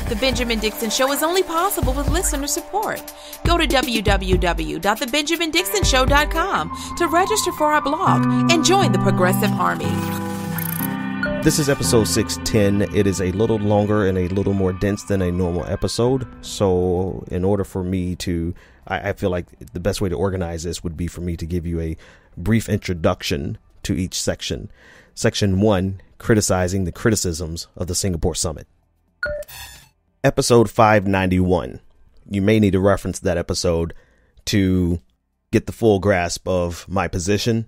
The Benjamin Dixon Show is only possible with listener support. Go to www.thebenjamindixonshow.com to register for our blog and join the Progressive Army. This is episode 610. It is a little longer and a little more dense than a normal episode. So in order for me to, I feel like the best way to organize this would be for me to give you a brief introduction to each section. Section 1, criticizing the criticisms of the Singapore summit. Episode 591. You may need to reference that episode to get the full grasp of my position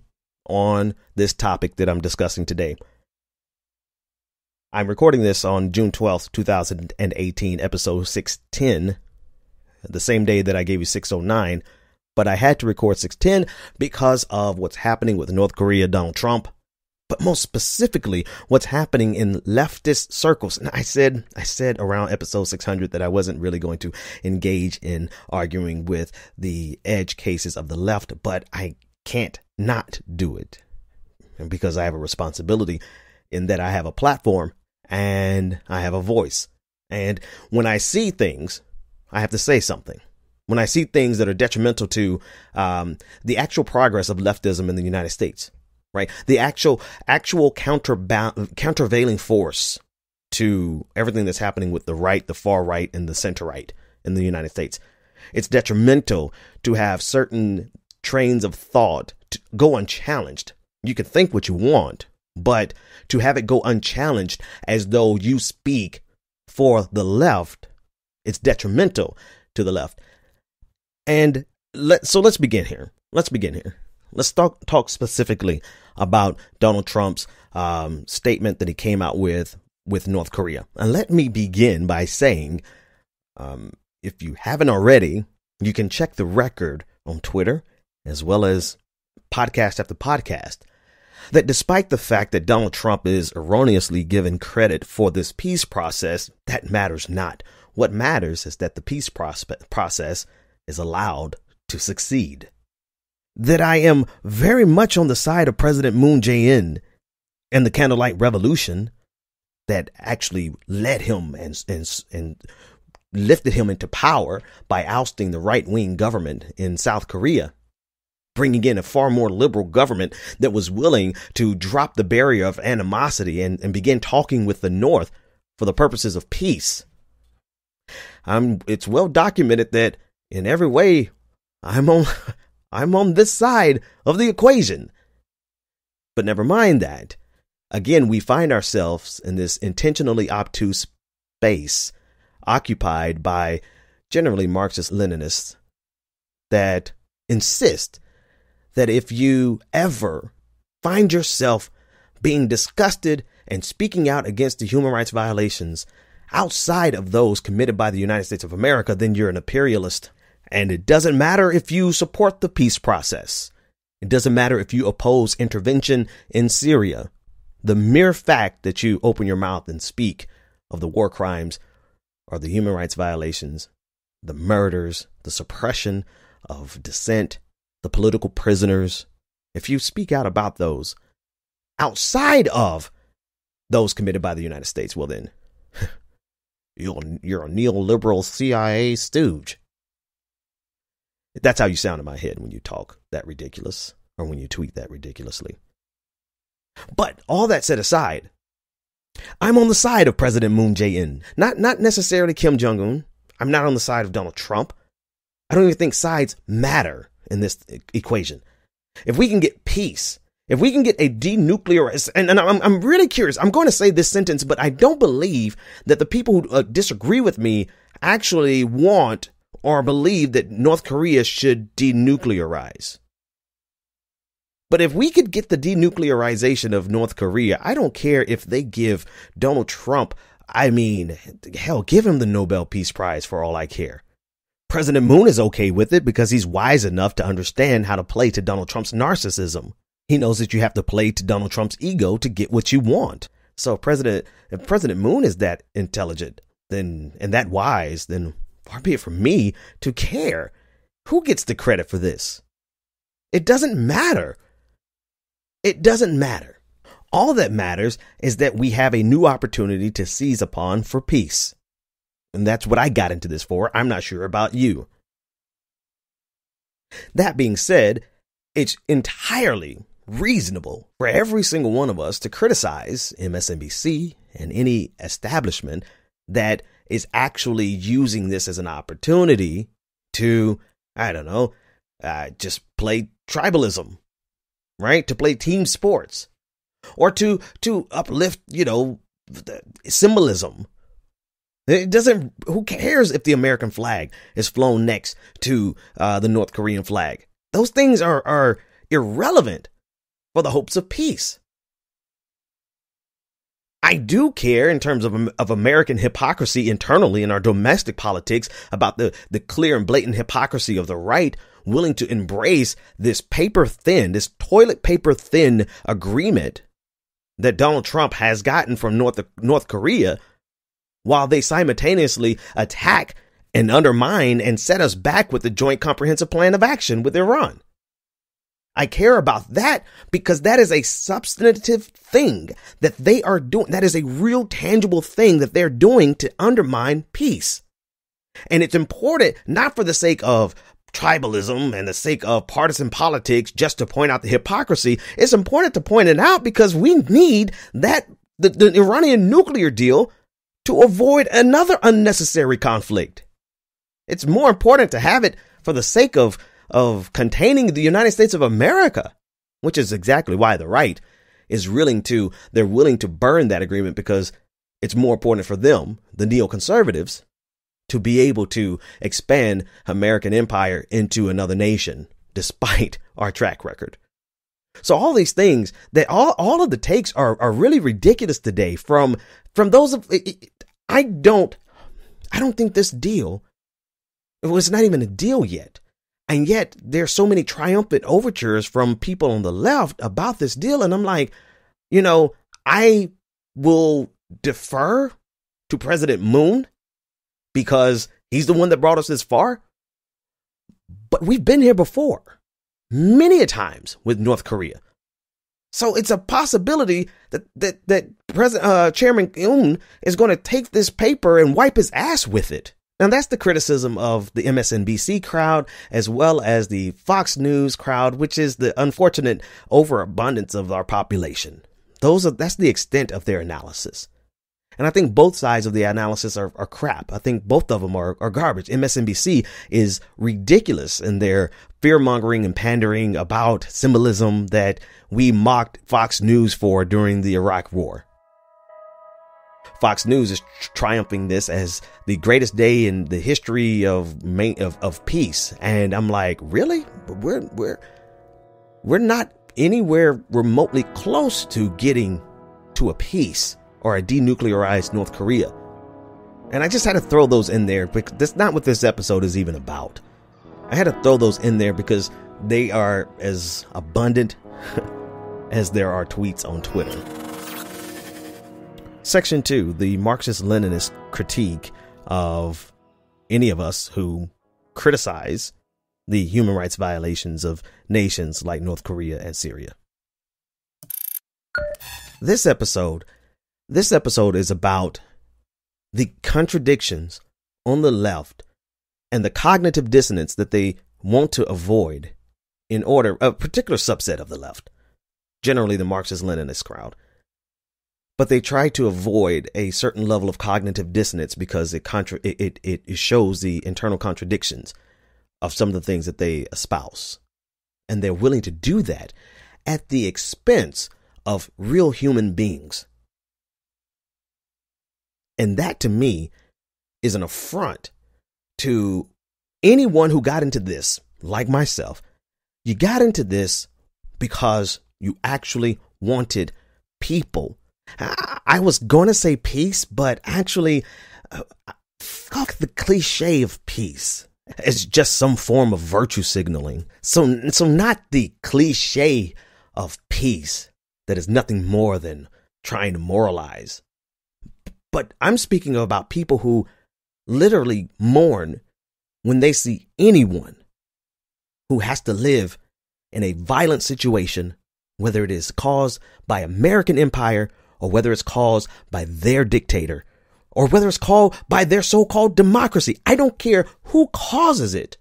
on this topic that I'm discussing today. I'm recording this on June 12th, 2018, episode 610, the same day that I gave you 609, but I had to record 610 because of what's happening with North Korea, Donald Trump, but most specifically, what's happening in leftist circles. And I said around episode 600 that I wasn't really going to engage in arguing with the edge cases of the left, but I can't not do it because I have a responsibility in that I have a platform and I have a voice. And when I see things, I have to say something. When I see things that are detrimental to the actual progress of leftism in the United States, right? The actual countervailing force to everything that's happening with the right, the far right, and the center right in the United States. It's detrimental to have certain trains of thought to go unchallenged. You can think what you want, but to have it go unchallenged as though you speak for the left, it's detrimental to the left. And let's begin here. Let's talk specifically about Donald Trump's statement that he came out with North Korea. And let me begin by saying, if you haven't already, you can check the record on Twitter as well as podcast after podcast, that despite the fact that Donald Trump is erroneously given credit for this peace process, that matters not. What matters is that the peace process is allowed to succeed. That I am very much on the side of President moon-jae-in and the Candlelight Revolution that actually led him and lifted him into power by ousting the right-wing government in South Korea, bringing in a far more liberal government that was willing to drop the barrier of animosity and begin talking with the North for the purposes of peace. It's well documented that in every way I'm on this side of the equation. But never mind that. Again, we find ourselves in this intentionally obtuse space occupied by generally Marxist-Leninists that insist that if you ever find yourself being disgusted and speaking out against the human rights violations outside of those committed by the United States of America, then you're an imperialist. And it doesn't matter if you support the peace process. It doesn't matter if you oppose intervention in Syria. The mere fact that you open your mouth and speak of the war crimes or the human rights violations, the murders, the suppression of dissent, the political prisoners, if you speak out about those outside of those committed by the United States, well then, you're a neoliberal CIA stooge. That's how you sound in my head when you talk that ridiculous or when you tweet that ridiculously. But all that said aside, I'm on the side of President moon-jae-in, not necessarily Kim-jong-un. I'm not on the side of Donald Trump. I don't even think sides matter in this equation. If we can get peace, if we can get a denuclearized, and I'm really curious, I'm going to say this sentence, but I don't believe that the people who disagree with me actually want or believe that North Korea should denuclearize. But if we could get the denuclearization of North Korea, I don't care if they give Donald Trump, hell, give him the Nobel Peace Prize for all I care. President Moon is okay with it because he's wise enough to understand how to play to Donald Trump's narcissism. He knows that you have to play to Donald Trump's ego to get what you want. So if President Moon is that intelligent and that wise, then far be it from me to care. Who gets the credit for this? It doesn't matter. It doesn't matter. All that matters is that we have a new opportunity to seize upon for peace. And that's what I got into this for. I'm not sure about you. That being said, it's entirely reasonable for every single one of us to criticize MSNBC and any establishment that is actually using this as an opportunity to, I don't know, just play tribalism, right? To play team sports, or to uplift, the symbolism. It doesn't, who cares if the American flag is flown next to the North Korean flag? Those things are irrelevant for the hopes of peace. I do care in terms of American hypocrisy internally in our domestic politics about the clear and blatant hypocrisy of the right willing to embrace this toilet paper thin agreement that Donald Trump has gotten from North Korea, while they simultaneously attack and undermine and set us back with the Joint Comprehensive Plan of Action with Iran. I care about that because that is a substantive thing that they are doing. That is a real tangible thing that they're doing to undermine peace. And it's important not for the sake of tribalism and the sake of partisan politics, just to point out the hypocrisy. It's important to point it out because we need the Iranian nuclear deal to avoid another unnecessary conflict. It's more important to have it for the sake of containing the United States of America, which is exactly why the right is willing to burn that agreement, because it's more important for them, the neoconservatives, to be able to expand American empire into another nation, despite our track record. So all these things, that all of the takes are really ridiculous today from those of, I don't think this deal, it was not even a deal yet. And yet there's so many triumphant overtures from people on the left about this deal. And I'm like, I will defer to President Moon because he's the one that brought us this far. But we've been here before, many a times with North Korea. So it's a possibility that President Chairman Yoon is going to take this paper and wipe his ass with it. Now, that's the criticism of the MSNBC crowd, as well as the Fox News crowd, which is the unfortunate overabundance of our population. That's the extent of their analysis. And I think both sides of the analysis are crap. I think both of them are garbage. MSNBC is ridiculous in their fear-mongering and pandering about symbolism that we mocked Fox News for during the Iraq War. Fox News is triumphing this as the greatest day in the history of peace. And I'm like, really? We're not anywhere remotely close to getting to a peace or a denuclearized North Korea. And I just had to throw those in there because that's not what this episode is even about. I had to throw those in there because they are as abundant as there are tweets on Twitter. Section 2, the Marxist-Leninist critique of any of us who criticize the human rights violations of nations like North Korea and Syria. This episode is about the contradictions on the left and the cognitive dissonance that they want to avoid in order, a particular subset of the left, generally the Marxist-Leninist crowd. But they try to avoid a certain level of cognitive dissonance because it shows the internal contradictions of some of the things that they espouse. And they're willing to do that at the expense of real human beings. And that, to me, is an affront to anyone who got into this, like myself. You got into this because you actually wanted people. I was going to say peace, but actually, fuck the cliche of peace. It's just some form of virtue signaling. So not the cliche of peace that is nothing more than trying to moralize. But I'm speaking about people who literally mourn when they see anyone who has to live in a violent situation, whether it is caused by American empire or whether it's caused by their dictator or whether it's called by their so-called democracy. I don't care who causes it.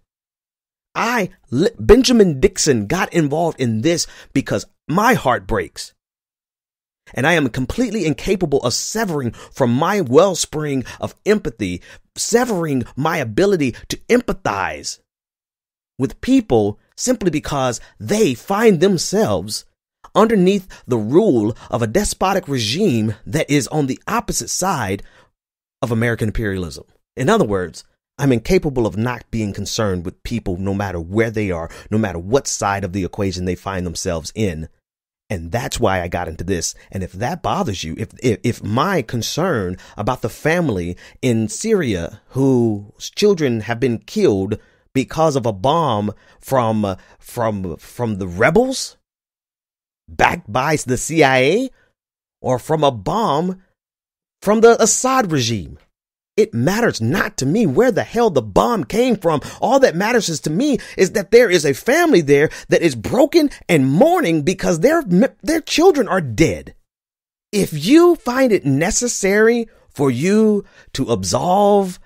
Benjamin Dixon, got involved in this because my heart breaks. And I am completely incapable of severing from my wellspring of empathy, severing my ability to empathize with people simply because they find themselves underneath the rule of a despotic regime that is on the opposite side of American imperialism. In other words, I'm incapable of not being concerned with people no matter where they are, no matter what side of the equation they find themselves in. And that's why I got into this. And if that bothers you, if my concern about the family in Syria whose children have been killed because of a bomb from the rebels backed by the CIA, or from a bomb from the Assad regime, it matters not to me where the hell the bomb came from. All that matters to me is that there is a family there that is broken and mourning because their children are dead. If you find it necessary for you to absolve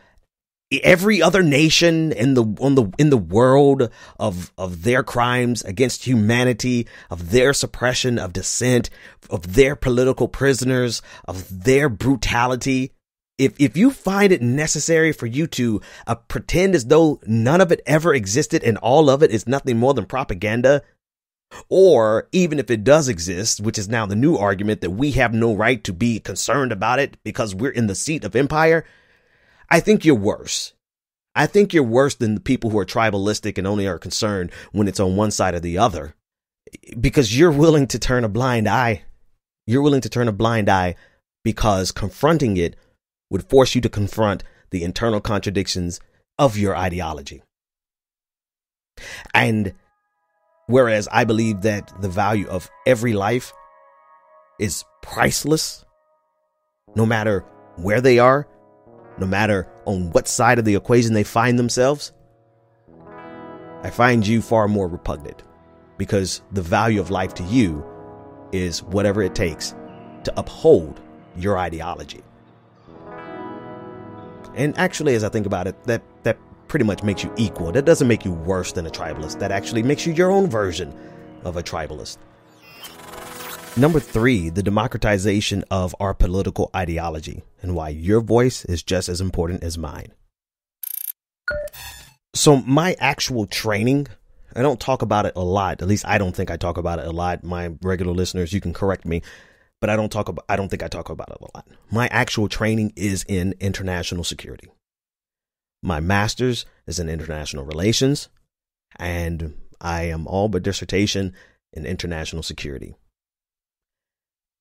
every other nation in the world of their crimes against humanity, of their suppression of dissent, of their political prisoners, of their brutality, if you find it necessary for you to pretend as though none of it ever existed and all of it is nothing more than propaganda, or even if it does exist, which is now the new argument that we have no right to be concerned about it because we're in the seat of empire, I think you're worse. I think you're worse than the people who are tribalistic and only are concerned when it's on one side or the other, because you're willing to turn a blind eye. You're willing to turn a blind eye because confronting it would force you to confront the internal contradictions of your ideology. And whereas I believe that the value of every life is priceless, no matter where they are, no matter on what side of the equation they find themselves, I find you far more repugnant, because the value of life to you is whatever it takes to uphold your ideology. And actually, as I think about it, that pretty much makes you equal. That doesn't make you worse than a tribalist. That actually makes you your own version of a tribalist. Number 3, the democratization of our political ideology, and why your voice is just as important as mine. So my actual training, I don't talk about it a lot. At least I don't think I talk about it a lot. My regular listeners, you can correct me, but I don't think I talk about it a lot. My actual training is in international security. My master's is in international relations, and I am all but dissertation in international security.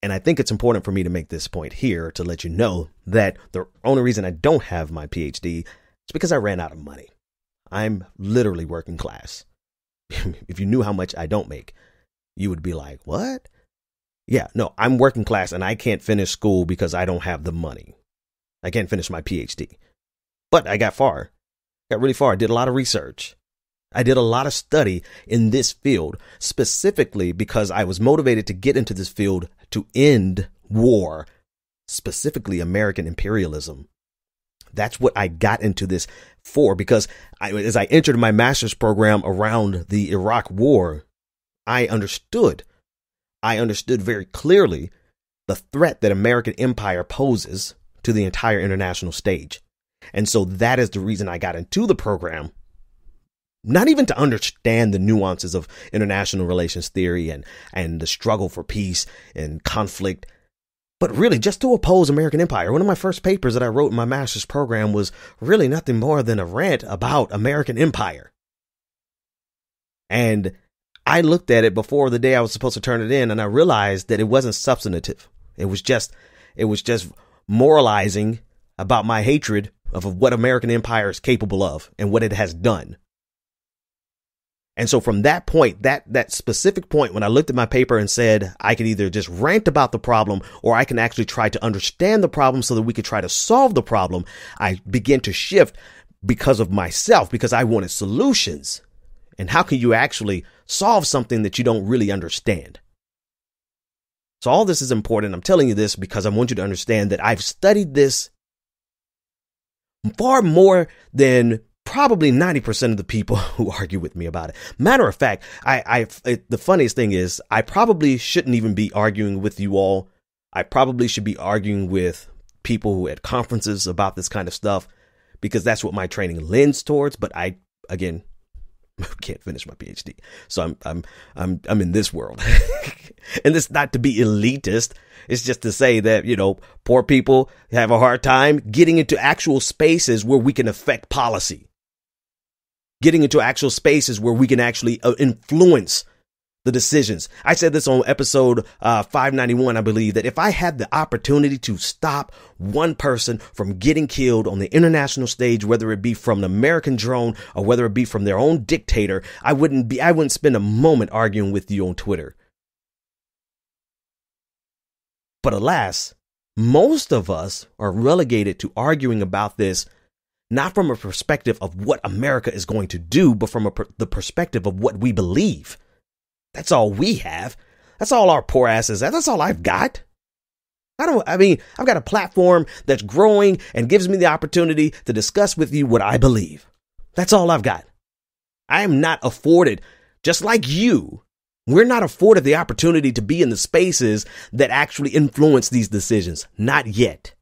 And I think it's important for me to make this point here to let you know that the only reason I don't have my PhD is because I ran out of money. I'm literally working class. If you knew how much I don't make, you would be like, what? Yeah, no, I'm working class and I can't finish school because I don't have the money. I can't finish my PhD. But I got really far. I did a lot of research. I did a lot of study in this field, specifically because I was motivated to get into this field to end war, specifically American imperialism. That's what I got into this for, because as I entered my master's program around the Iraq war, I understood very clearly the threat that American empire poses to the entire international stage. And so that is the reason I got into the program. Not even to understand the nuances of international relations theory and the struggle for peace and conflict, but really just to oppose American empire. One of my first papers that I wrote in my master's program was really nothing more than a rant about American empire. And I looked at it before the day I was supposed to turn it in, and I realized that it wasn't substantive. It was just moralizing about my hatred of what American empire is capable of and what it has done. And so from that point, that specific point, when I looked at my paper and said I could either just rant about the problem or I can actually try to understand the problem so that we could try to solve the problem, I began to shift because of myself, because I wanted solutions. And how can you actually solve something that you don't really understand? So all this is important. I'm telling you this because I want you to understand that I've studied this Far more than probably 90% of the people who argue with me about it. Matter of fact, the funniest thing is I probably shouldn't even be arguing with you all. I probably should be arguing with people who at conferences about this kind of stuff, because that's what my training lends towards. But I, again, can't finish my PhD. So I'm in this world. And it's not to be elitist. It's just to say that, poor people have a hard time getting into actual spaces where we can affect policy. Getting into actual spaces where we can actually influence the decisions. I said this on episode 591, I believe, that if I had the opportunity to stop one person from getting killed on the international stage, whether it be from an American drone or whether it be from their own dictator, I wouldn't spend a moment arguing with you on Twitter. But alas, most of us are relegated to arguing about this not from a perspective of what America is going to do, but from the perspective of what we believe. That's all we have. That's all our poor asses have. That's all I've got. I've got a platform that's growing and gives me the opportunity to discuss with you what I believe. That's all I've got. I am not afforded, just like you, we're not afforded the opportunity to be in the spaces that actually influence these decisions. Not yet.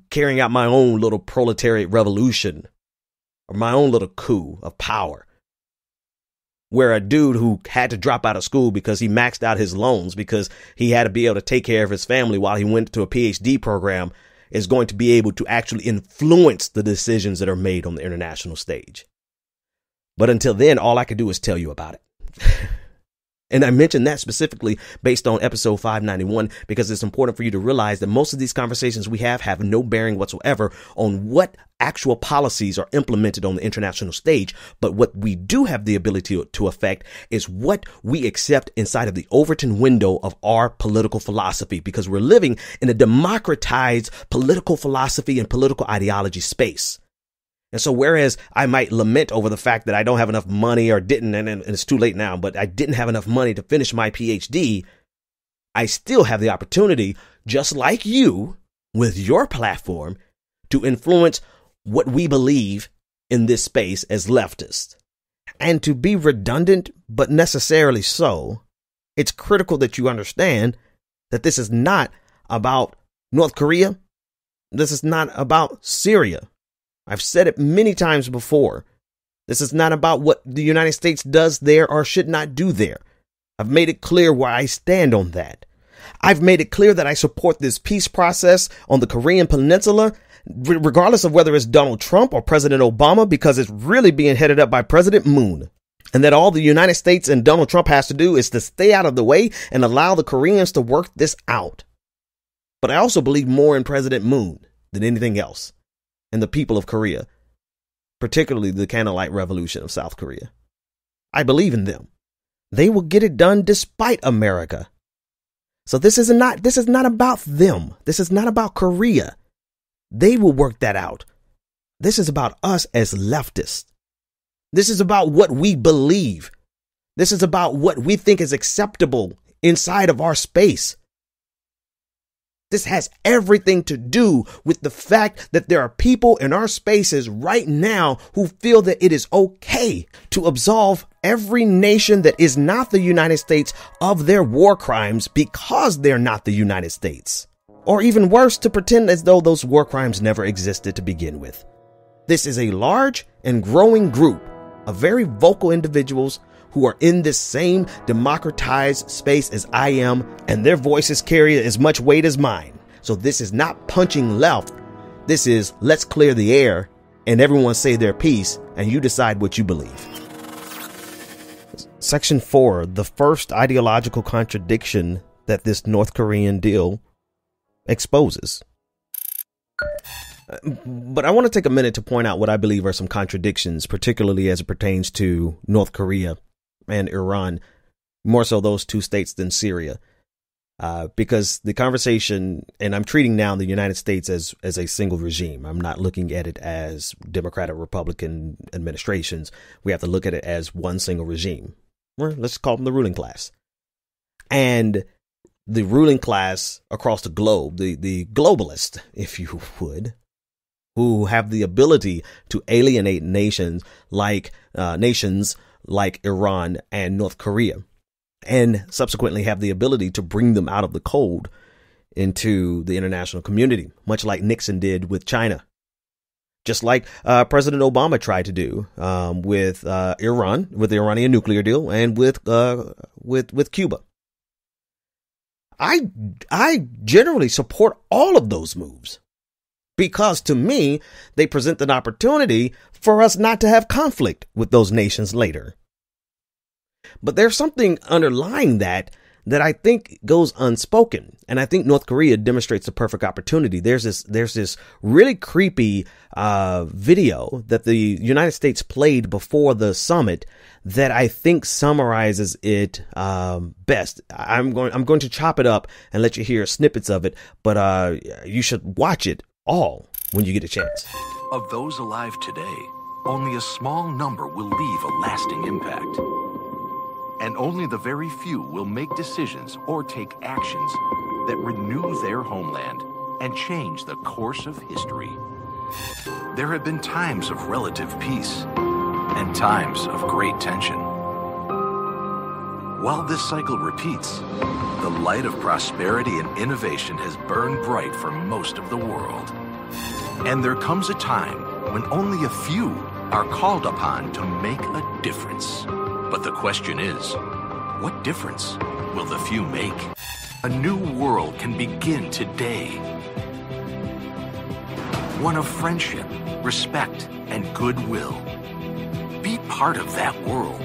Carrying out my own little proletariat revolution or my own little coup of power, where a dude who had to drop out of school because he maxed out his loans because he had to be able to take care of his family while he went to a PhD program is going to be able to actually influence the decisions that are made on the international stage. But until then, all I can do is tell you about it. And I mentioned that specifically based on episode 591, because it's important for you to realize that most of these conversations we have no bearing whatsoever on what actual policies are implemented on the international stage. But what we do have the ability to affect is what we accept inside of the Overton window of our political philosophy, because we're living in a democratized political philosophy and political ideology space. And so whereas I might lament over the fact that I don't have enough money or didn't, and it's too late now, but I didn't have enough money to finish my PhD, I still have the opportunity, just like you, with your platform, to influence what we believe in this space as leftists. And to be redundant, but necessarily so, it's critical that you understand that this is not about North Korea. This is not about Syria. I've said it many times before. This is not about what the United States does there or should not do there. I've made it clear where I stand on that. I've made it clear that I support this peace process on the Korean Peninsula, regardless of whether it's Donald Trump or President Obama, because it's really being headed up by President Moon. And that all the United States and Donald Trump has to do is to stay out of the way and allow the Koreans to work this out. But I also believe more in President Moon than anything else. And the people of Korea, particularly the Candlelight Revolution of South Korea. I believe in them. They will get it done despite America. So this is not about them. This is not about Korea. They will work that out. This is about us as leftists. This is about what we believe. This is about what we think is acceptable inside of our space. This has everything to do with the fact that there are people in our spaces right now who feel that it is okay to absolve every nation that is not the United States of their war crimes because they're not the United States. Or even worse, to pretend as though those war crimes never existed to begin with. This is a large and growing group of very vocal individuals who are in this same democratized space as I am, and their voices carry as much weight as mine. So this is not punching left. This is let's clear the air and everyone say their piece and you decide what you believe. Section 4, the first ideological contradiction that this North Korean deal exposes. But I want to take a minute to point out what I believe are some contradictions, particularly as it pertains to North Korea and Iran, more so those two states than Syria, because the conversation, and I'm treating now the United States as a single regime. I'm not looking at it as Democratic Republican administrations. We have to look at it as one single regime. Or let's call them the ruling class. And the ruling class across the globe, the globalist, if you would, who have the ability to alienate nations like Iran and North Korea, and subsequently have the ability to bring them out of the cold into the international community, much like Nixon did with China, just like President Obama tried to do with Iran, with the Iranian nuclear deal, and with Cuba. I generally support all of those moves, because to me, they present an opportunity for us not to have conflict with those nations later. But there's something underlying that I think goes unspoken. And I think North Korea demonstrates the perfect opportunity. There's this really creepy video that the United States played before the summit that I think summarizes it best. I'm going to chop it up and let you hear snippets of it, but you should watch it all when you get a chance. Of those alive today, only a small number will leave a lasting impact. And only the very few will make decisions or take actions that renew their homeland and change the course of history. There have been times of relative peace and times of great tension. While this cycle repeats, the light of prosperity and innovation has burned bright for most of the world. And there comes a time when only a few are called upon to make a difference. But the question is, what difference will the few make? A new world can begin today. One of friendship, respect, and goodwill. Be part of that world,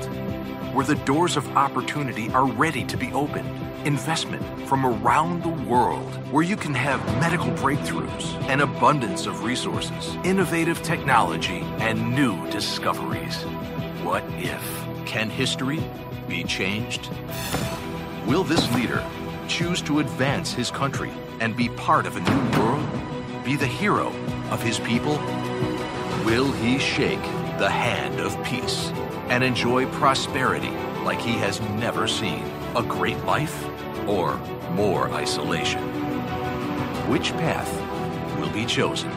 where the doors of opportunity are ready to be opened. Investment from around the world, where you can have medical breakthroughs, an abundance of resources, innovative technology, and new discoveries. What if? Can history be changed? Will this leader choose to advance his country and be part of a new world? Be the hero of his people? Will he shake the hand of peace and enjoy prosperity like he has never seen? A great life or more isolation? Which path will be chosen?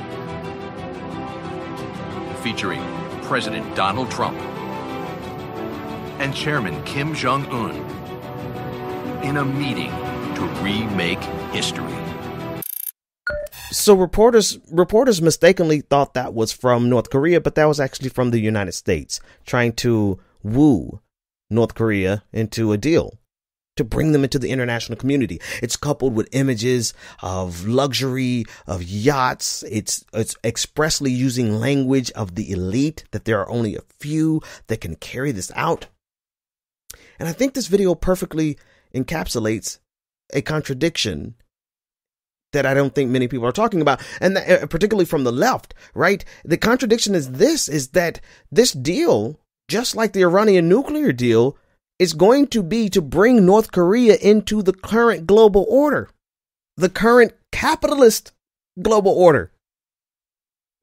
Featuring President Donald Trump and Chairman Kim Jong-un in a meeting to remake history. So reporters mistakenly thought that was from North Korea, but that was actually from the United States, trying to woo North Korea into a deal to bring them into the international community. It's coupled with images of luxury, of yachts. It's expressly using language of the elite, that there are only a few that can carry this out. And I think this video perfectly encapsulates a contradiction that I don't think many people are talking about, and that, particularly from the left, right? The contradiction is that this deal, just like the Iranian nuclear deal, is going to be to bring North Korea into the current global order, the current capitalist global order.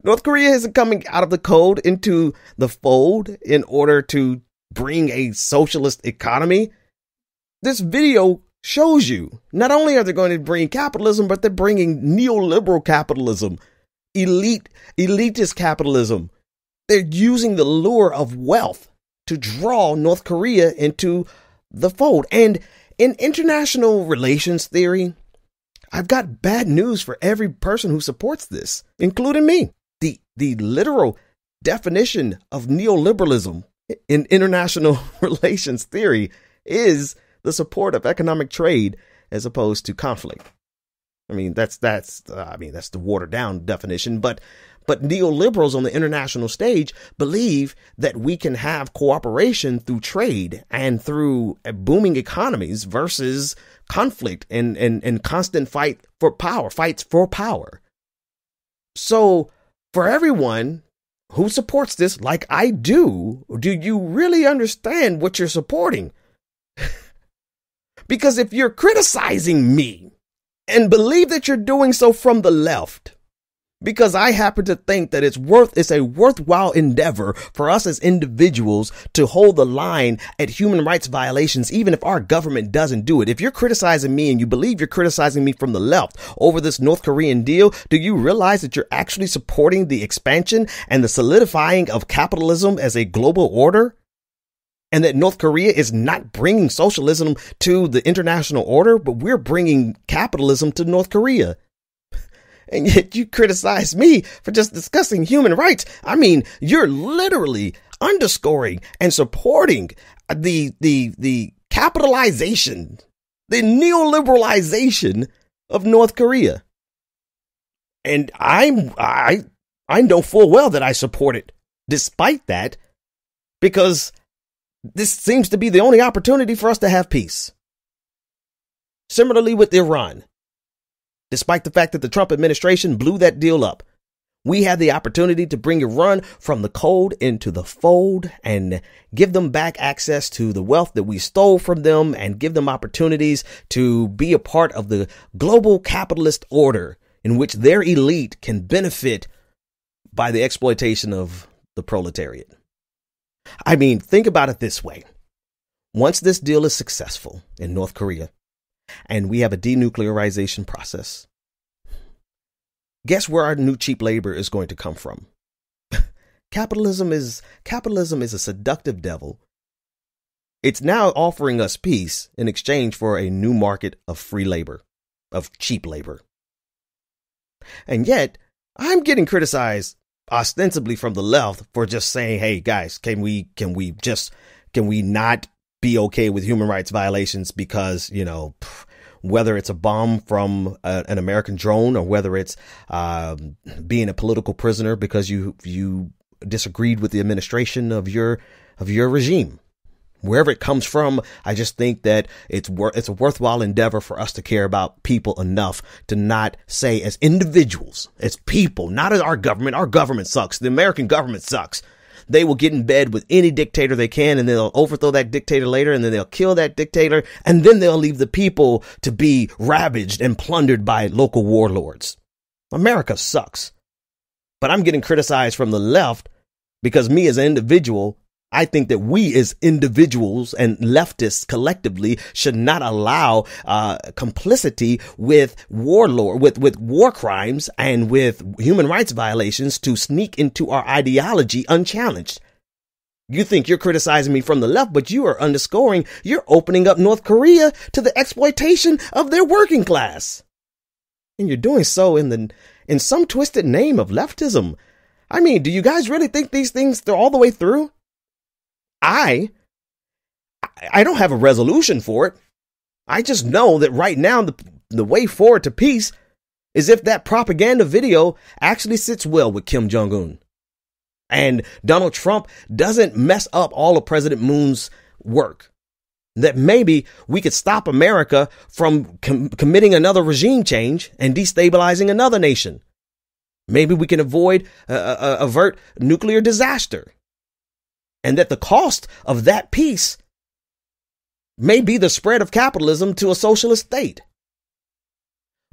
North Korea isn't coming out of the cold into the fold in order to bring a socialist economy. This video shows you not only are they going to bring capitalism, but they're bringing neoliberal capitalism, elitist capitalism. They're using the lure of wealth to draw North Korea into the fold. And in international relations theory, I've got bad news for every person who supports this, including me. The literal definition of neoliberalism in international relations theory is the support of economic trade as opposed to conflict. I mean, that's the watered down definition, but neoliberals on the international stage believe that we can have cooperation through trade and through booming economies versus conflict and constant fights for power. So for everyone who supports this, like I do you really understand what you're supporting? Because if you're criticizing me and believe that you're doing so from the left, because I happen to think that it's a worthwhile endeavor for us as individuals to hold the line at human rights violations, even if our government doesn't do it. If you're criticizing me and you believe you're criticizing me from the left over this North Korean deal, do you realize that you're actually supporting the expansion and the solidifying of capitalism as a global order? And that North Korea is not bringing socialism to the international order, but we're bringing capitalism to North Korea. And yet you criticize me for just discussing human rights. I mean, you're literally underscoring and supporting the capitalization, the neoliberalization of North Korea. And I know full well that I support it despite that, because this seems to be the only opportunity for us to have peace. Similarly with Iran. Despite the fact that the Trump administration blew that deal up, we had the opportunity to bring Iran from the cold into the fold and give them back access to the wealth that we stole from them and give them opportunities to be a part of the global capitalist order in which their elite can benefit by the exploitation of the proletariat. I mean, think about it this way. Once this deal is successful in North Korea, and we have a denuclearization process, guess where our new cheap labor is going to come from? Capitalism is a seductive devil. It's now offering us peace in exchange for a new market of free labor, of cheap labor. And yet, I'm getting criticized ostensibly from the left for just saying, hey guys, can we not be okay with human rights violations because, whether it's a bomb from an American drone or whether it's being a political prisoner because you disagreed with the administration of your regime. Wherever it comes from, I just think that it's a worthwhile endeavor for us to care about people enough to not say as individuals, as people, not as our government sucks. The American government sucks. They will get in bed with any dictator they can, and they'll overthrow that dictator later, and then they'll kill that dictator, and then they'll leave the people to be ravaged and plundered by local warlords. America sucks. But I'm getting criticized from the left because me as an individual, I think that we as individuals and leftists collectively should not allow complicity with with war crimes and with human rights violations to sneak into our ideology unchallenged. You think you're criticizing me from the left, but you are underscoring, you're opening up North Korea to the exploitation of their working class. And you're doing so in some twisted name of leftism. I mean, do you guys really think these things are all the way through? I don't have a resolution for it. I just know that right now the way forward to peace is if that propaganda video actually sits well with Kim-jong-un and Donald Trump doesn't mess up all of President Moon's work. That maybe we could stop America from committing another regime change and destabilizing another nation. Maybe we can avert nuclear disaster. And that the cost of that peace may be the spread of capitalism to a socialist state.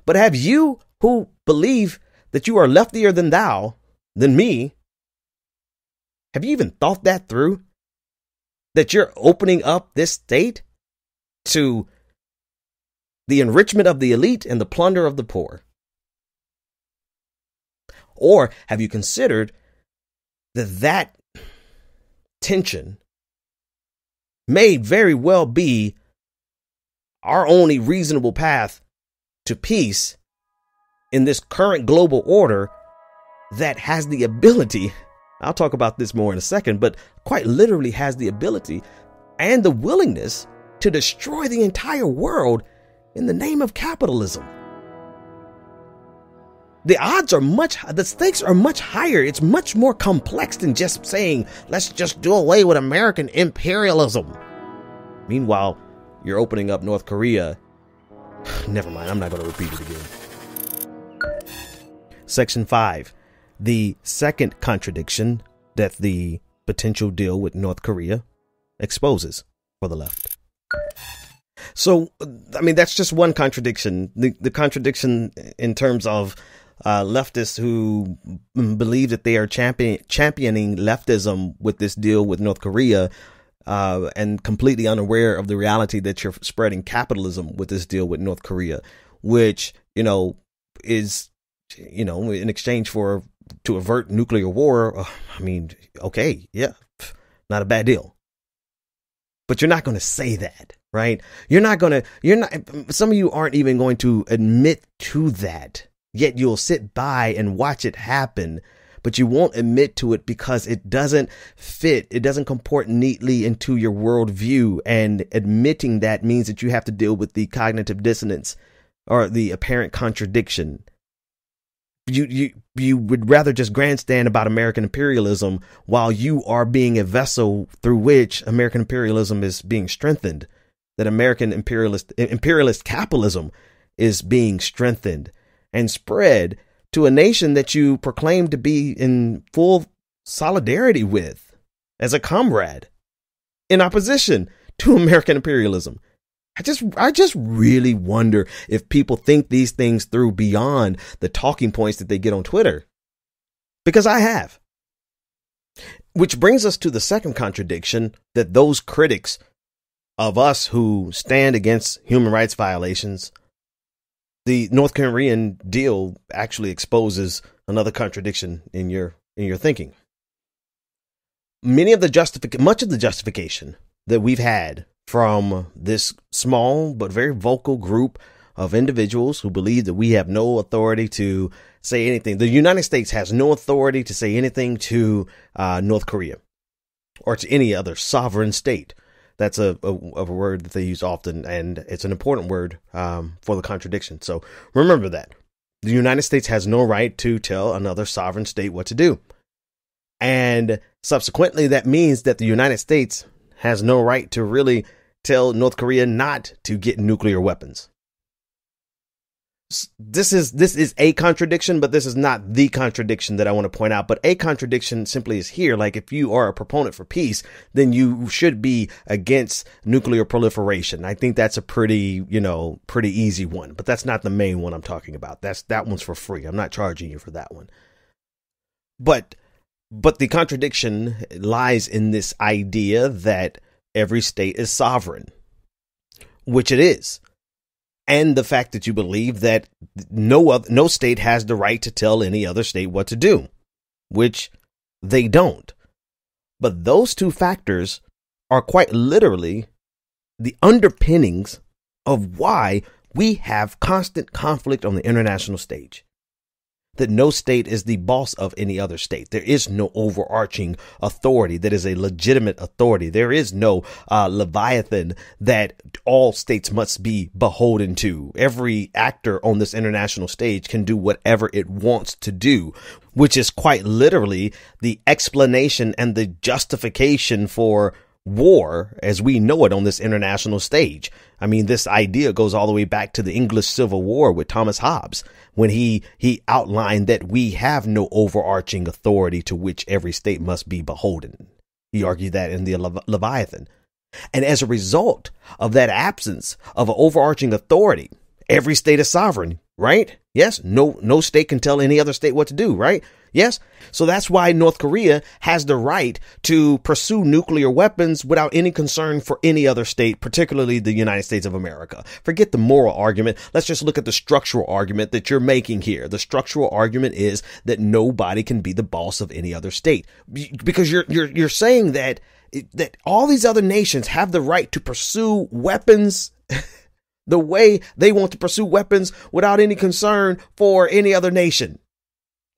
But have you, who believe that you are leftier than me, have you even thought that through? That you're opening up this state to the enrichment of the elite and the plunder of the poor? Or have you considered that tension may very well be our only reasonable path to peace in this current global order that has the ability, I'll talk about this more in a second, but quite literally has the ability and the willingness to destroy the entire world in the name of capitalism. The stakes are much higher. It's much more complex than just saying, let's just do away with American imperialism. Meanwhile, you're opening up North Korea. Never mind, I'm not going to repeat it again. Section 5, the second contradiction that the potential deal with North Korea exposes for the left. So, I mean, that's just one contradiction. The contradiction in terms of leftists who believe that they are championing leftism with this deal with North Korea, and completely unaware of the reality that you're spreading capitalism with this deal with North Korea, which, is, in exchange to avert nuclear war. I mean, okay, yeah, not a bad deal. But you're not going to say that, right? Some of you aren't even going to admit to that, yet you'll sit by and watch it happen, but you won't admit to it because it doesn't fit. It doesn't comport neatly into your worldview. And admitting that means that you have to deal with the cognitive dissonance or the apparent contradiction. You would rather just grandstand about American imperialism while you are being a vessel through which American imperialism is being strengthened, that American imperialist capitalism is being strengthened and spread to a nation that you proclaim to be in full solidarity with as a comrade in opposition to American imperialism. I just really wonder if people think these things through beyond the talking points that they get on Twitter. Because I have. Which brings us to the second contradiction that those critics of us who stand against human rights violations, the North Korean deal actually exposes another contradiction in your thinking. Much of the justification that we've had from this small but very vocal group of individuals who believe that we have no authority to say anything. The United States has no authority to say anything to North Korea or to any other sovereign state. That's a word that they use often, and it's an important word for the contradiction. So remember that. The United States has no right to tell another sovereign state what to do. And subsequently, that means that the United States has no right to really tell North Korea not to get nuclear weapons. This is a contradiction, but this is not the contradiction that I want to point out. But a contradiction simply is here. Like, if you are a proponent for peace, then you should be against nuclear proliferation. I think that's a pretty easy one, but that's not the main one I'm talking about. That one's for free. I'm not charging you for that one. But the contradiction lies in this idea that every state is sovereign, which it is. And the fact that you believe that no state has the right to tell any other state what to do, which they don't. But those two factors are quite literally the underpinnings of why we have constant conflict on the international stage. That no state is the boss of any other state. There is no overarching authority that is a legitimate authority. There is no Leviathan that all states must be beholden to. Every actor on this international stage can do whatever it wants to do, which is quite literally the explanation and the justification for war as we know it on this international stage. I mean, this idea goes all the way back to the English Civil War with Thomas Hobbes, when he outlined that we have no overarching authority to which every state must be beholden. He argued that in the Leviathan. And as a result of that absence of an overarching authority, every state is sovereign, right? Yes. No state can tell any other state what to do, right? Yes. So that's why North Korea has the right to pursue nuclear weapons without any concern for any other state, particularly the United States of America. Forget the moral argument. Let's just look at the structural argument that you're making here. The structural argument is that nobody can be the boss of any other state, because you're saying that all these other nations have the right to pursue weapons the way they want to pursue weapons without any concern for any other nation.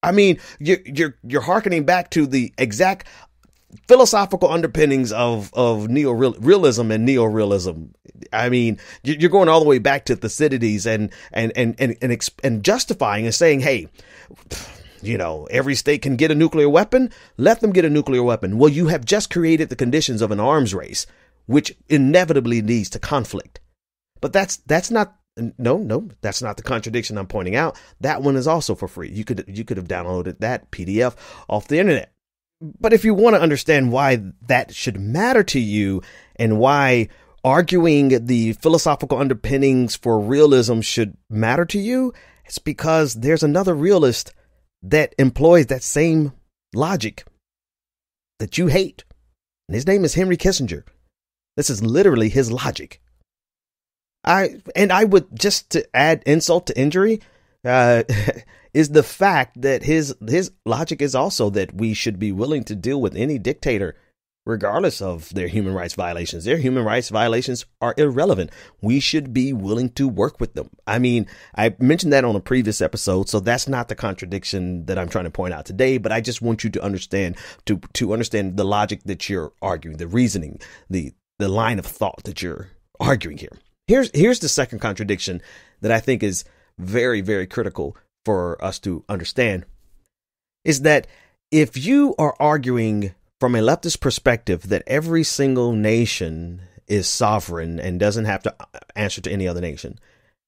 I mean, you're hearkening back to the exact philosophical underpinnings of neo-realism and neo-realism. I mean, you're going all the way back to Thucydides and justifying and saying, hey, every state can get a nuclear weapon. Let them get a nuclear weapon. Well, you have just created the conditions of an arms race, which inevitably leads to conflict. But that's not. No, that's not the contradiction I'm pointing out. That one is also for free. You could have downloaded that PDF off the internet. But if you want to understand why that should matter to you and why arguing the philosophical underpinnings for realism should matter to you, It's because there's another realist that employs that same logic that you hate. And his name is Henry Kissinger. This is literally his logic. I would, just to add insult to injury, is the fact that his logic is also that we should be willing to deal with any dictator, regardless of their human rights violations. Their human rights violations are irrelevant. We should be willing to work with them. I mean, I mentioned that on a previous episode, so that's not the contradiction that I'm trying to point out today, but I just want you to understand, to understand the logic that you're arguing, the reasoning, the line of thought that you're arguing here. Here's the second contradiction that I think is very, very critical for us to understand, is that if you are arguing from a leftist perspective that every single nation is sovereign and doesn't have to answer to any other nation,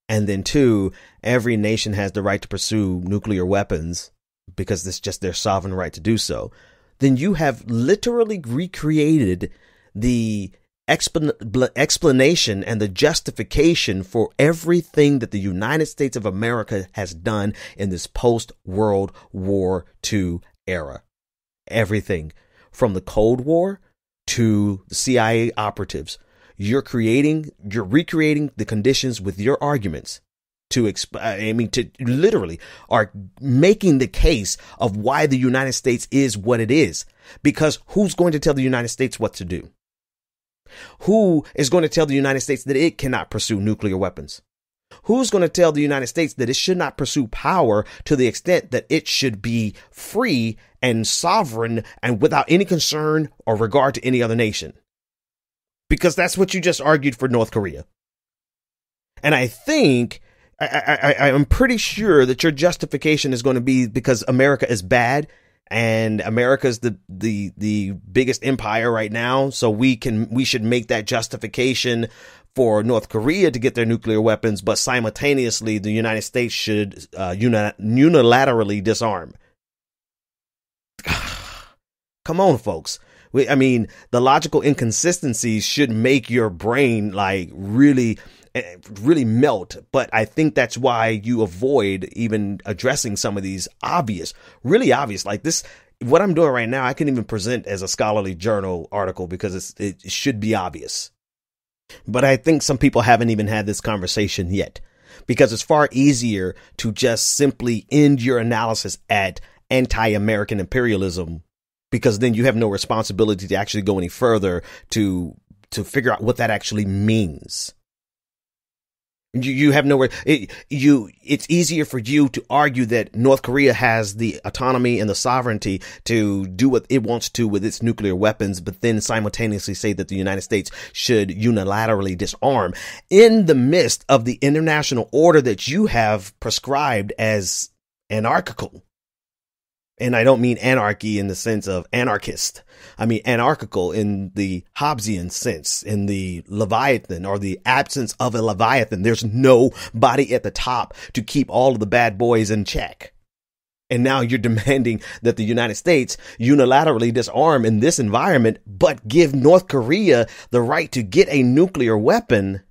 and then two, every nation has the right to pursue nuclear weapons because it's just their sovereign right to do so, then you have literally recreated the explanation and the justification for everything that the United States of America has done in this post-World War II era. Everything from the Cold War to the CIA operatives. You're recreating the conditions with your arguments to literally are making the case of why the United States is what it is. Because who's going to tell the United States what to do? Who is going to tell the United States that it cannot pursue nuclear weapons? Who's going to tell the United States that it should not pursue power to the extent that it should be free and sovereign and without any concern or regard to any other nation? Because that's what you just argued for North Korea. And I think I'm pretty sure that your justification is going to be because America is bad and America's the biggest empire right now. So we should make that justification for North Korea to get their nuclear weapons, but simultaneously the United States should unilaterally disarm. Come on, folks. The logical inconsistencies should make your brain like really melt. But I think that's why you avoid even addressing some of these really obvious, like this. What I'm doing right now, I can even present as a scholarly journal article because it should be obvious. But I think some people haven't even had this conversation yet, because it's far easier to just simply end your analysis at anti-American imperialism, because then you have no responsibility to actually go any further to figure out what that actually means. You have nowhere. It's easier for you to argue that North Korea has the autonomy and the sovereignty to do what it wants to with its nuclear weapons, but then simultaneously say that the United States should unilaterally disarm in the midst of the international order that you have prescribed as anarchical. And I don't mean anarchy in the sense of anarchist. I mean anarchical in the Hobbesian sense, in the Leviathan or the absence of a Leviathan. There's nobody at the top to keep all of the bad boys in check. And now you're demanding that the United States unilaterally disarm in this environment, but give North Korea the right to get a nuclear weapon.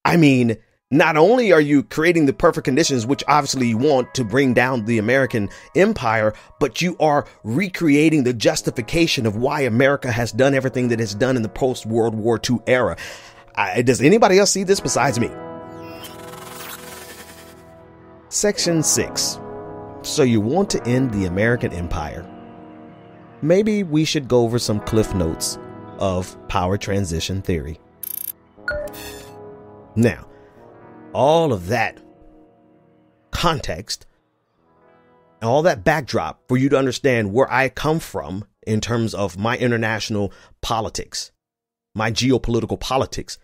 I mean, not only are you creating the perfect conditions, which obviously you want to bring down the American empire, but you are recreating the justification of why America has done everything that it's done in the post-World War II era. Does anybody else see this besides me? Section 6. So you want to end the American empire. Maybe we should go over some cliff notes of power transition theory. Now, all of that context, all that backdrop for you to understand where I come from in terms of my international politics, my geopolitical politics.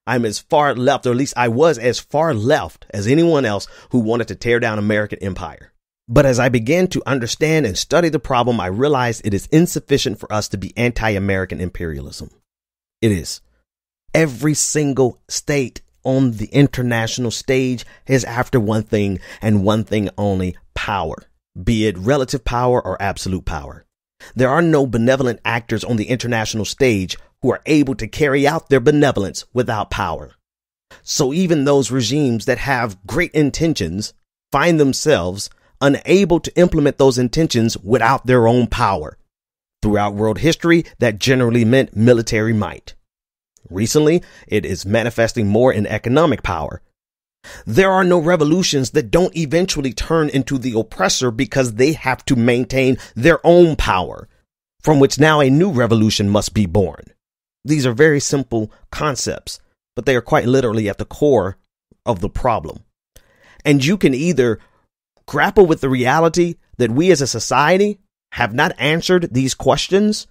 I'm as far left, or at least I was as far left as anyone else who wanted to tear down American empire. But as I began to understand and study the problem, I realized it is insufficient for us to be anti-American imperialism. It is. Every single state on the international stage is after one thing and one thing only: power, be it relative power or absolute power. There are no benevolent actors on the international stage who are able to carry out their benevolence without power. So even those regimes that have great intentions find themselves unable to implement those intentions without their own power. Throughout world history, that generally meant military might. Recently, it is manifesting more in economic power. There are no revolutions that don't eventually turn into the oppressor because they have to maintain their own power, from which now a new revolution must be born. These are very simple concepts, but they are quite literally at the core of the problem. And you can either grapple with the reality that we as a society have not answered these questions,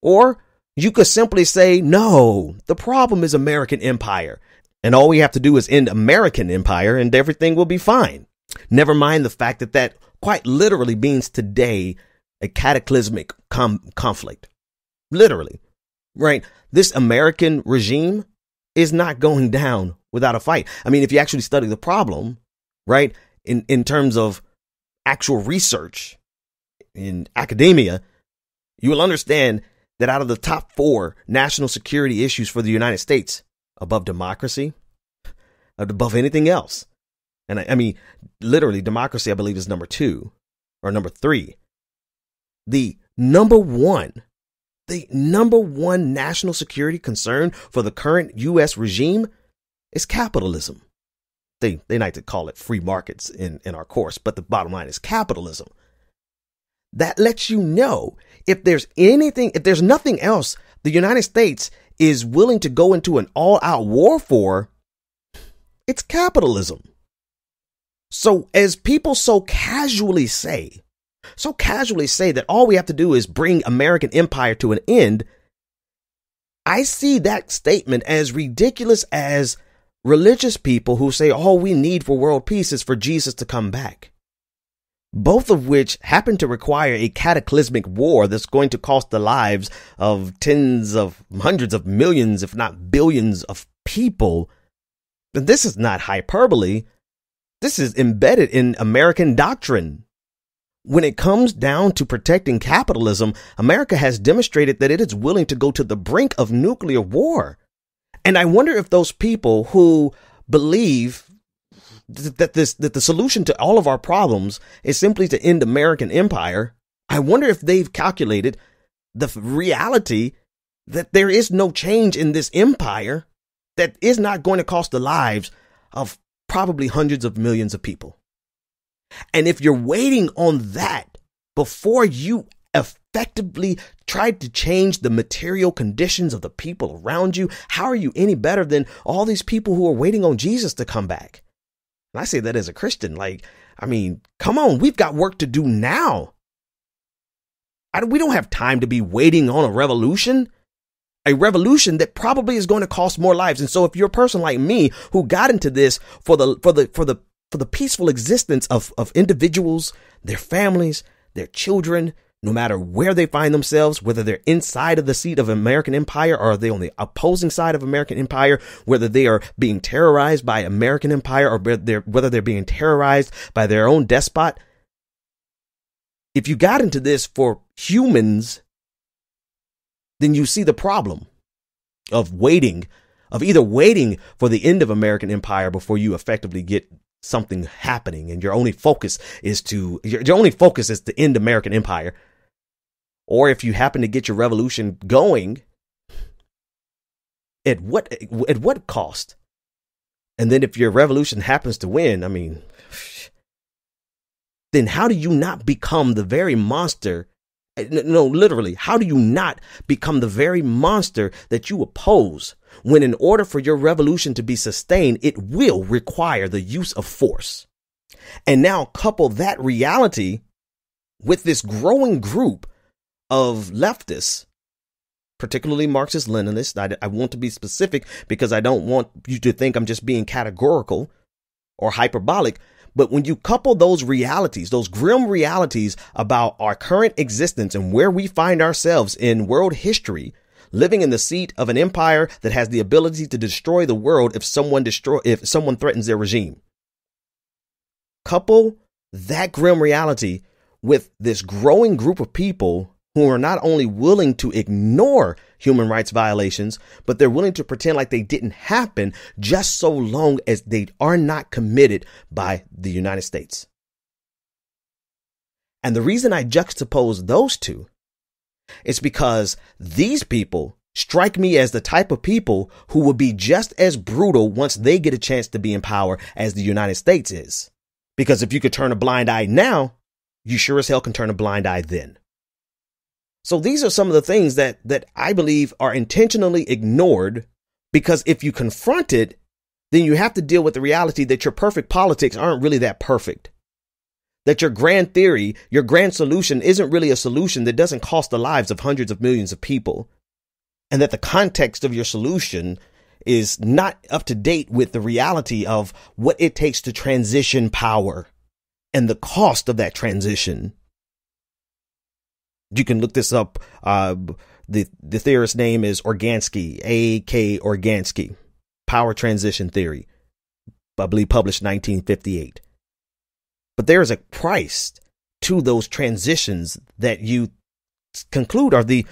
or you could simply say, no, the problem is American empire. And all we have to do is end American empire and everything will be fine. Never mind the fact that that quite literally means today a cataclysmic conflict. Literally, right? This American regime is not going down without a fight. I mean, if you actually study the problem, right, in terms of actual research in academia, you will understand that out of the top 4 national security issues for the United States, above democracy, above anything else. And I mean, literally democracy, I believe, is number 2 or number 3. The number one national security concern for the current U.S. regime is capitalism. They like to call it free markets in our course, but the bottom line is capitalism. That lets you know if there's nothing else the United States is willing to go into an all-out war for, it's capitalism. So as people so casually say that all we have to do is bring American empire to an end, I see that statement as ridiculous as religious people who say all we need for world peace is for Jesus to come back. Both of which happen to require a cataclysmic war that's going to cost the lives of tens of hundreds of millions, if not billions of people. And this is not hyperbole. This is embedded in American doctrine. When it comes down to protecting capitalism, America has demonstrated that it is willing to go to the brink of nuclear war. And I wonder if those people who believe that the solution to all of our problems is simply to end American empire, I wonder if they've calculated the reality that there is no change in this empire that is not going to cost the lives of probably hundreds of millions of people. And if you're waiting on that before you effectively try to change the material conditions of the people around you, how are you any better than all these people who are waiting on Jesus to come back? And I say that as a Christian, come on, we've got work to do now. We don't have time to be waiting on a revolution that probably is going to cost more lives. And so if you're a person like me who got into this for the peaceful existence of individuals, their families, their children, no matter where they find themselves, whether they're inside of the seat of American empire or are they on the opposing side of American empire, whether they are being terrorized by American empire or whether they're being terrorized by their own despot. If you got into this for humans, then you see the problem of either waiting for the end of American empire before you effectively get something happening and your only focus is to end American empire. Or if you happen to get your revolution going, at what cost? And then if your revolution happens to win, then how do you not become the very monster? No, literally, how do you not become the very monster that you oppose when in order for your revolution to be sustained, it will require the use of force? And now couple that reality with this growing group of leftists, particularly Marxist-Leninists. I want to be specific because I don't want you to think I'm just being categorical or hyperbolic. But when you couple those realities, those grim realities about our current existence and where we find ourselves in world history, living in the seat of an empire that has the ability to destroy the world if someone threatens their regime. Couple that grim reality with this growing group of people who are not only willing to ignore human rights violations, but they're willing to pretend like they didn't happen just so long as they are not committed by the United States. And the reason I juxtapose those two is because these people strike me as the type of people who will be just as brutal once they get a chance to be in power as the United States is. Because if you could turn a blind eye now, you sure as hell can turn a blind eye then. So these are some of the things that I believe are intentionally ignored, because if you confront it, then you have to deal with the reality that your perfect politics aren't really that perfect. That your grand theory, your grand solution isn't really a solution that doesn't cost the lives of hundreds of millions of people. And that the context of your solution is not up to date with the reality of what it takes to transition power and the cost of that transition. You can look this up. The theorist's name is Organsky, A.K. Organsky, Power Transition Theory, I believe published 1958. But there is a price to those transitions that you conclude are the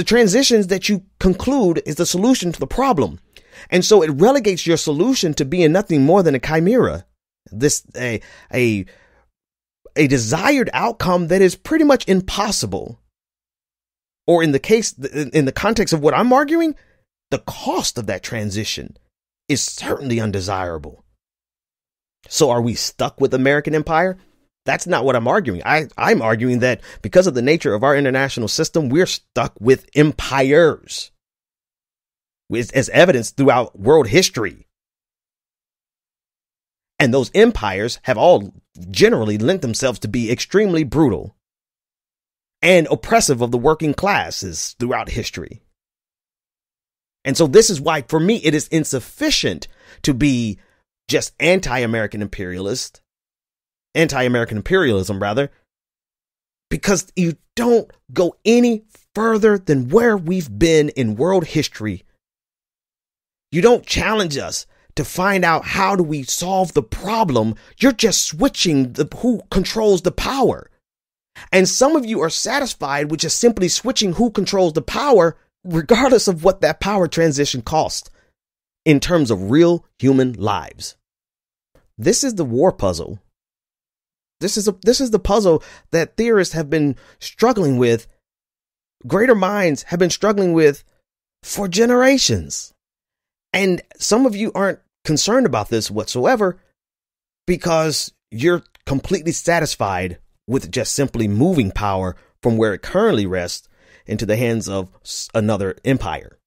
transitions that you conclude is the solution to the problem. And so it relegates your solution to being nothing more than a chimera. A desired outcome that is pretty much impossible. Or in the context of what I'm arguing, the cost of that transition is certainly undesirable. So are we stuck with American empire? That's not what I'm arguing. I'm arguing that because of the nature of our international system, we're stuck with empires, as evidenced throughout world history. And those empires have all generally lent themselves to be extremely brutal and oppressive of the working classes throughout history. And so this is why, for me, it is insufficient to be just anti-American imperialism, rather, because you don't go any further than where we've been in world history. You don't challenge us to find out how do we solve the problem. You're just switching who controls the power. And some of you are satisfied with just simply switching who controls the power, regardless of what that power transition costs in terms of real human lives. This is the war puzzle. This is the puzzle that theorists have been struggling with. Greater minds have been struggling with for generations. And some of you aren't concerned about this whatsoever because you're completely satisfied with just simply moving power from where it currently rests into the hands of another empire.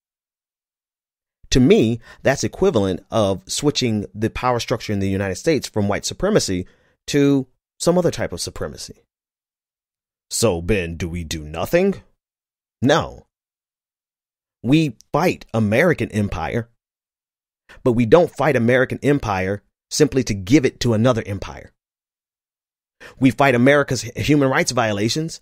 To me, that's equivalent of switching the power structure in the United States from white supremacy to some other type of supremacy. So, Ben, do we do nothing? No. We fight American empire, but we don't fight American empire simply to give it to another empire. We fight America's human rights violations,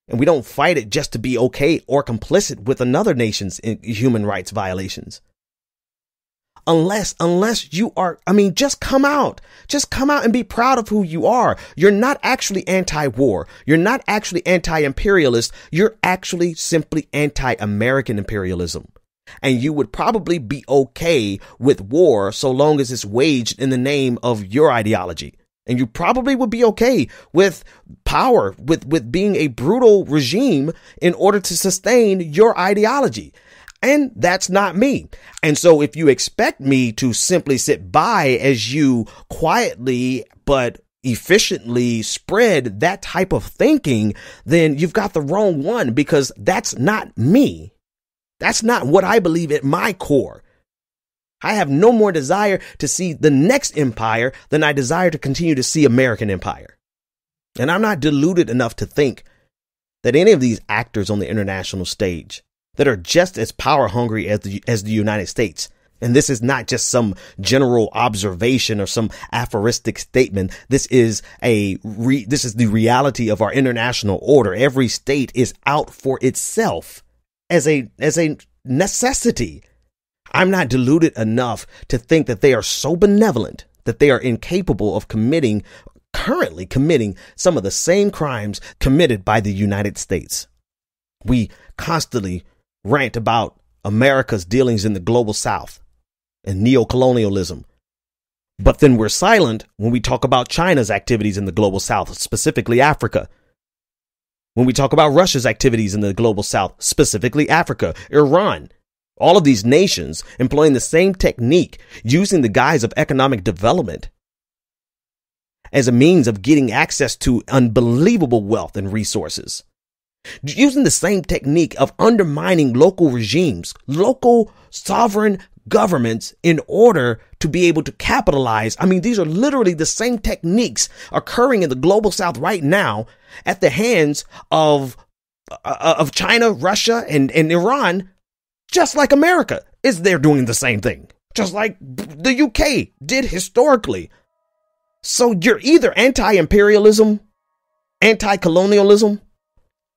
and we don't fight it just to be okay or complicit with another nation's human rights violations. Unless you are, just come out and be proud of who you are. You're not actually anti-war. You're not actually anti-imperialist. You're actually simply anti-American imperialism. And you would probably be okay with war so long as it's waged in the name of your ideology. And you probably would be okay with power, with being a brutal regime in order to sustain your ideology. And that's not me. And so if you expect me to simply sit by as you quietly but efficiently spread that type of thinking, then you've got the wrong one, because that's not me. That's not what I believe at my core. I have no more desire to see the next empire than I desire to continue to see American empire. And I'm not deluded enough to think that any of these actors on the international stage that are just as power hungry as the United States. And this is not just some general observation or some aphoristic statement. This is the reality of our international order. Every state is out for itself as a necessity. I'm not deluded enough to think that they are so benevolent that they are incapable of currently committing some of the same crimes committed by the United States. We constantly rant about America's dealings in the global South and neocolonialism. But then we're silent when we talk about China's activities in the global South, specifically Africa. When we talk about Russia's activities in the global South, specifically Africa, Iran, all of these nations employing the same technique, using the guise of economic development as a means of getting access to unbelievable wealth and resources, using the same technique of undermining local regimes, local sovereign governments in order to be able to capitalize. I mean, these are literally the same techniques occurring in the global South right now at the hands of China, Russia, and Iran, just like America is there doing the same thing, just like the UK did historically. So you're either anti-imperialism, anti-colonialism,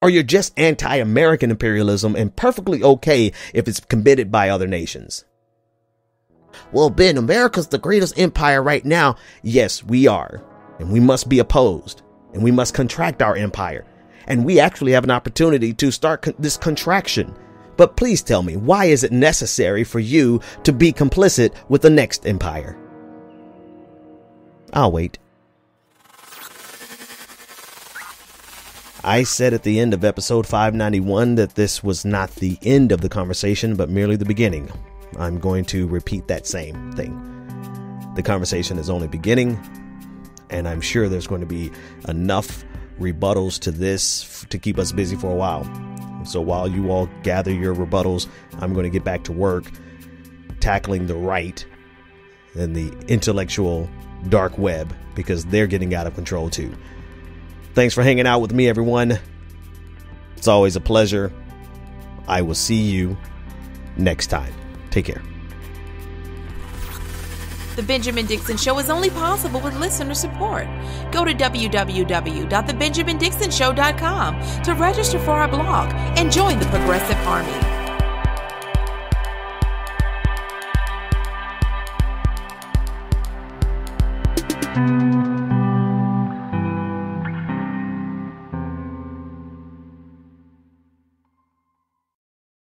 or you're just anti-American imperialism and perfectly okay if it's committed by other nations. Well, Ben, America's the greatest empire right now. Yes, we are. And we must be opposed. And we must contract our empire. And we actually have an opportunity to start this contraction. But please tell me, why is it necessary for you to be complicit with the next empire? I'll wait. I said at the end of episode 591 that this was not the end of the conversation, but merely the beginning. I'm going to repeat that same thing. The conversation is only beginning, and I'm sure there's going to be enough rebuttals to this to keep us busy for a while. So while you all gather your rebuttals, I'm going to get back to work tackling the right and the intellectual dark web, because they're getting out of control too. Thanks for hanging out with me, everyone. It's always a pleasure. I will see you next time. Take care. The Benjamin Dixon Show is only possible with listener support. Go to www.thebenjamindixonshow.com to register for our blog and join the Progressive Army.